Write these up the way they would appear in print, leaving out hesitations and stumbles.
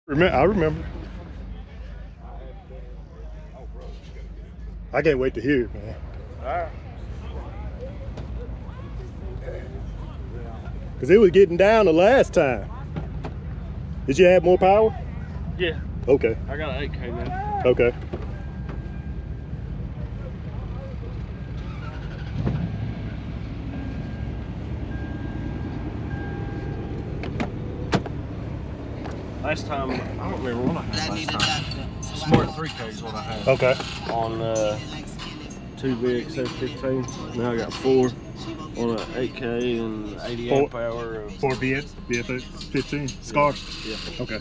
I remember. I can't wait to hear it, man. Alright. Because it was getting down the last time. Did you have more power? Yeah. Okay. I got an 8K now. Okay. Last time, I don't remember what I had last time. Smart 3K is what I had. Okay. On 2 VXF15. Now I got 4 on an 8K and 80 amp hour. 4 VF15 Scar? Yeah. Okay.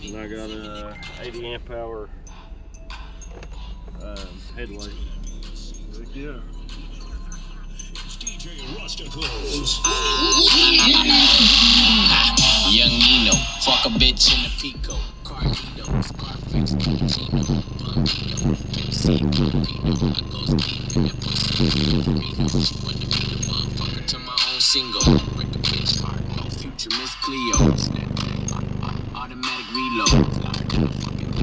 And I got a 80 amp hour headlight. Heck yeah. Young Nino, fuck a bitch in the Pico. Carlito, Scarface, Cappuccino, Bambino, MC, Capino. I goes deep in that pussy. She wanted to be the motherfucker to my own single. Break a bitch heart, no future, Miss Cleo. Snap back, automatic reload. Fly down fucking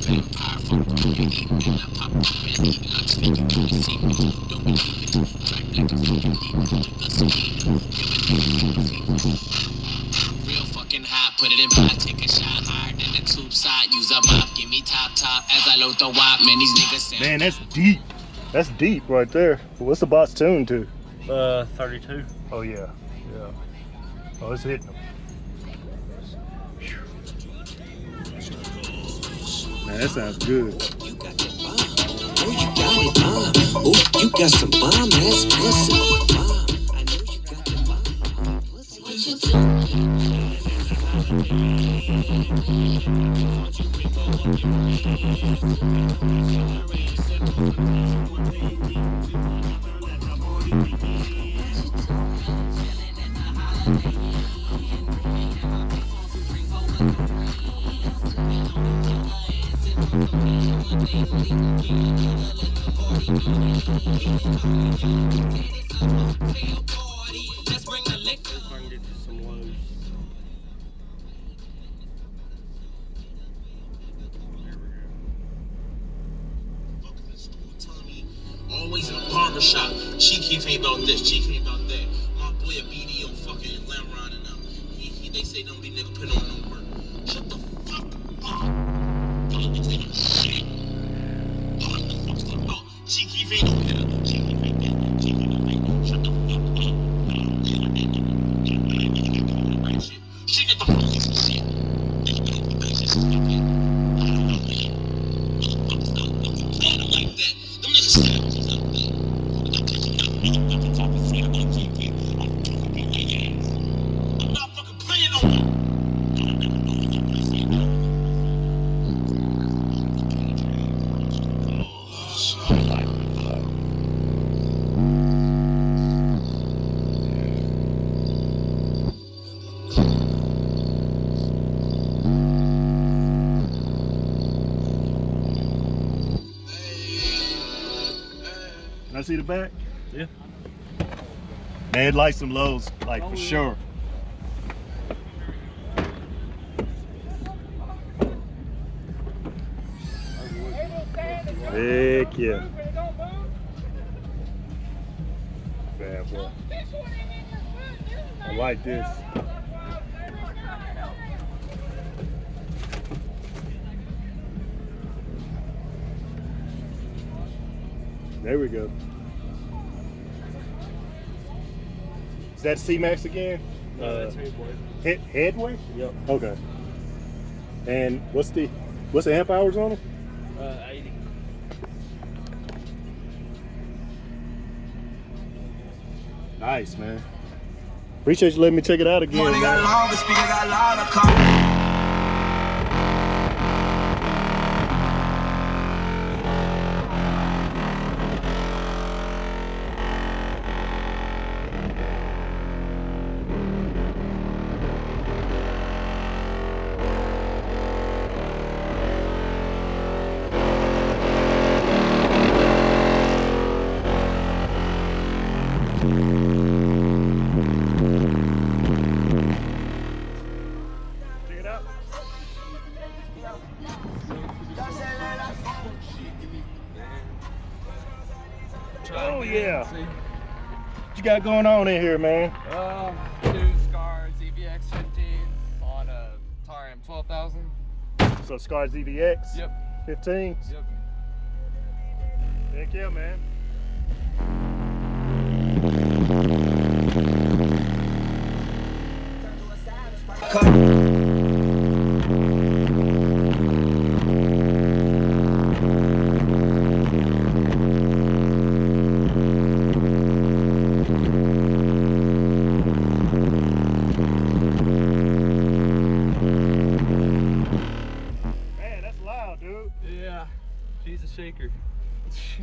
vampire, fuck with me. And I pop up and eat lunch, think you wanna see me. Don't believe it, track like a fucking real fucking hot, put it in pot, take a shot hard in the tube side, use a bop, give me top as I load the wop, man, these niggas sound. Man, that's deep. That's deep right there. What's the box tuned to? 32. Oh yeah. Yeah. Oh, it's hitting them. Man, that sounds good. You got that bomb. Oh, you got it, oh, you got some bomb ass pussy. I know you got the bomb pussy. What you just bring the liquor. If I can get you some lows. Always in a barbershop. Cheeky ain't about this, cheeky ain't about that. My boy a BD on fucking Lamron and them. They say don't be nigga put on no work. Shut the fuck up. Cheeky ain't no hitter. Cheeky ain't that. Cheeky ain't that. Shut the fuck up. She get the fuck shit. Like that. Them niggas I'm not fucking playing no more. Can I see the back? Yeah. Man, it likes some lows, like for sure. Heck yeah. Bad boy. I like this. There we go. Is that C-Max again? That's headway. Headway? Yep. Okay. And what's the amp hours on them? 80. Nice, man. Appreciate you letting me check it out again. Yeah. See? What you got going on in here, man? 2 Scars EVX 15 on a Tarim 12,000. So Scar ZVX. Yep. 15. Yep. Heck yeah, man. Man, that's loud, dude. Yeah. She's a shaker.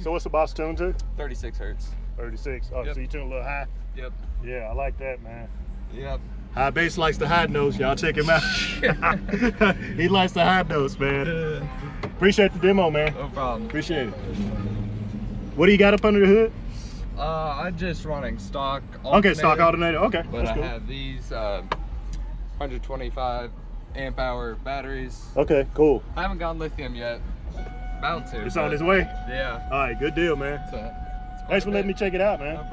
So what's the boss tune to? 36 hertz. 36. Oh, Yep. so you tune a little high? Yep. Yeah, I like that, man. Yep. High bass likes the high notes. Y'all check him out. He likes the high notes, man. Appreciate the demo, man. No problem. Appreciate it. What do you got up under the hood? I'm just running stock. Okay, stock alternator, alternator. Okay, But that's I cool. have these 125 amp hour batteries. Okay, cool. I haven't gone lithium yet. Bound to. It's on but its way. Yeah. All right, good deal, man. So, Thanks for letting me check it out, man.